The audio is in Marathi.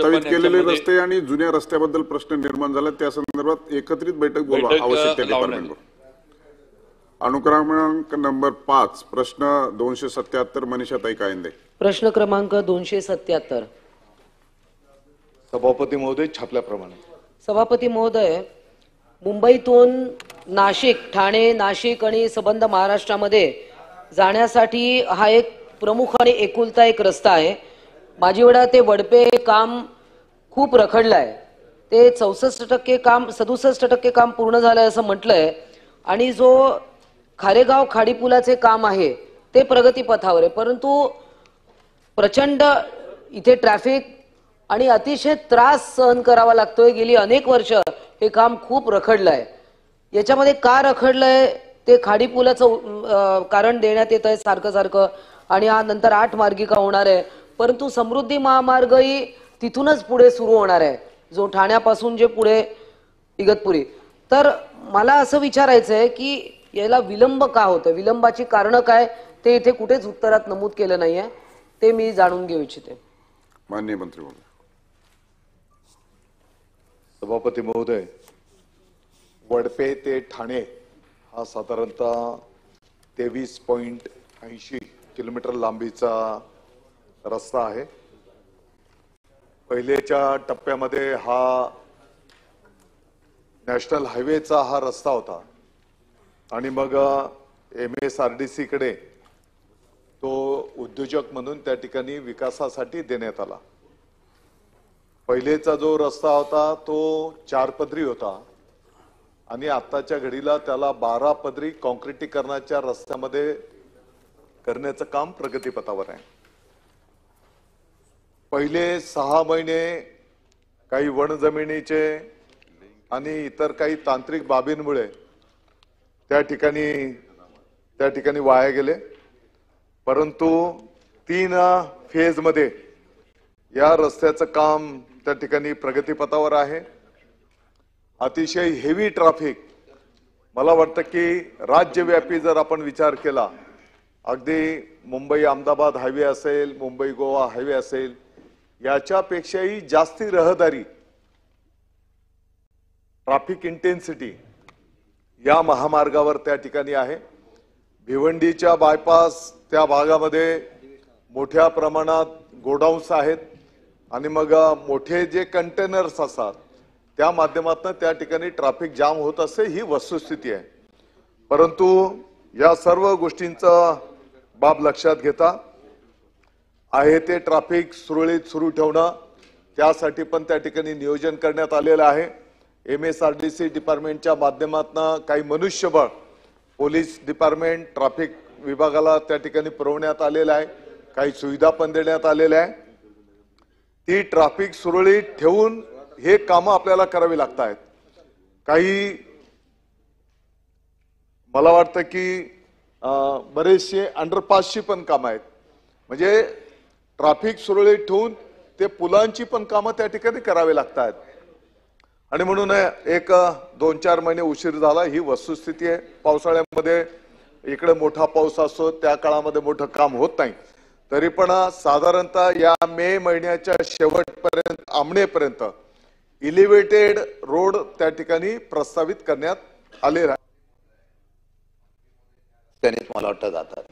प्रस्तावित केलेले रस्ते आणि जुन्या रस्त्याबद्दल प्रश्न निर्माण झाला, त्या संदर्भात एकत्रित बैठक बोलवा आवश्यक त्या डिपार्टमेंटवर. अनुक्रमांक नंबर 5 प्रश्न 277 मनीषाताई कायंदे. प्रश्न क्रमांक 277. सभापती महोदय, छापल्याप्रमाणे. सभापती महोदय, मुंबईतून नाशिक, ठाणे, नाशिक आणि संबंध महाराष्ट्रामध्ये जाण्यासाठी हा एक प्रमुख आणि एकुलता एक रस्ता आहे. माझीवडा ते वडपे काम खूप रखडलं आहे. ते 64% काम 67% काम पूर्ण झालंय असं म्हटलंय आणि जो खारेगाव खाडीपुलाचे काम आहे ते प्रगतीपथावर आहे, परंतु प्रचंड इथे ट्रॅफिक आणि अतिशय त्रास सहन करावा लागतोय. गेली अनेक वर्ष हे काम खूप रखडलंय. याच्यामध्ये का रखडलंय ते खाडीपुलाचं कारण देण्यात येत आहे सारखं सारखं, आणि हा नंतर 8 मार्गिका होणार आहे, परंतु समृद्धी महामार्गही तिथूनच पुढे सुरू होणार आहे, जो ठाण्यापासून जे पुढे इगतपुरी. तर मला असं विचारायचं आहे की याला विलंब का होतं, विलंबाची कारणं काय, ते इथे कुठेच उत्तरात नमूद केलं नाहीये, ते मी जाणून घेऊ इच्छिते. माननीय मंत्री महोदय. सभापती महोदय, वडपे ते ठाणे हा साधारणतः 23.80 किलोमीटर लांबीचा रस्ता आहे. पहिलेच्या टप्प्यामध्ये हा नॅशनल हायवेचा हा रस्ता होता आणि मग MSRDC कडे तो उद्योजक म्हणून त्या ठिकाणी विकासासाठी देण्यात आला. पहिलेचा जो रस्ता होता तो 4 पदरी होता आणि आताच्या घडीला त्याला 12 पदरी कॉन्क्रिटीकरणाच्या रस्त्यामध्ये करण्याचं काम प्रगतीपथावर आहे. पहिले 6 महिने काही वन जमिनीचे आणि इतर काही तांत्रिक बाबींमुळे त्या ठिकाणी वाया गेले, परंतु 3 फेज मध्ये या रस्त्याचं काम त्या ठिकाणी प्रगतीपथावर आहे. अतिशय हेवी ट्रॅफिक, मला वाटतं की राज्यव्यापी जर आपण विचार केला, अगदी मुंबई अहमदाबाद हायवे असेल, मुंबई गोवा हायवे असेल, याच्यापेक्षाही जास्ती रहदारी ट्रॅफिक इंटेन्सिटी या महामार्गावर त्या ठिकाणी आहे. भिवंडीच्या बायपास त्या भागामध्ये मोठ्या प्रमाणात गोडाऊन्स आहेत आणि मग मोठे जे कंटेनर्स असतात त्या माध्यमातून त्या ठिकाणी ट्रॅफिक जाम होत असते, ही वस्तुस्थिती आहे. परंतु या सर्व गोष्टींचा बाब लक्षात घेता आहे ते ट्रॅफिक सुरळीत सुरू ठेवणं, त्यासाठी पण त्या ठिकाणी नियोजन करण्यात आलेलं आहे. MSRDC डिपार्टमेंटच्या माध्यमातून काही मनुष्यबळ, पोलीस डिपार्टमेंट, ट्रॅफिक विभागाला त्या ठिकाणी पुरवण्यात आलेलं आहे, काही सुविधा पण देण्यात आलेल्या आहे. ती ट्रॅफिक सुरळीत ठेवून हे कामं आपल्याला करावी लागत आहेत. काही मला वाटतं की बरेचसे अंडरपासची पण कामं आहेत, म्हणजे ट्रॅफिक सुरळीत ठेवून ते पुलांची पण कामं त्या ठिकाणी करावी लागतात आणि म्हणून एक 2-4 महिने उशीर झाला, ही वस्तुस्थिती आहे. पावसाळ्यामध्ये इकडे मोठा पाऊस असतो, त्या काळामध्ये मोठं काम होत नाही. तरी पण साधारणतः या मे महिन्याच्या शेवटपर्यंत आमणेपर्यंत इलिव्हेटेड रोड त्या ठिकाणी प्रस्तावित करण्यात आलेला आहे. त्यांनीच मला वाटतं जातात.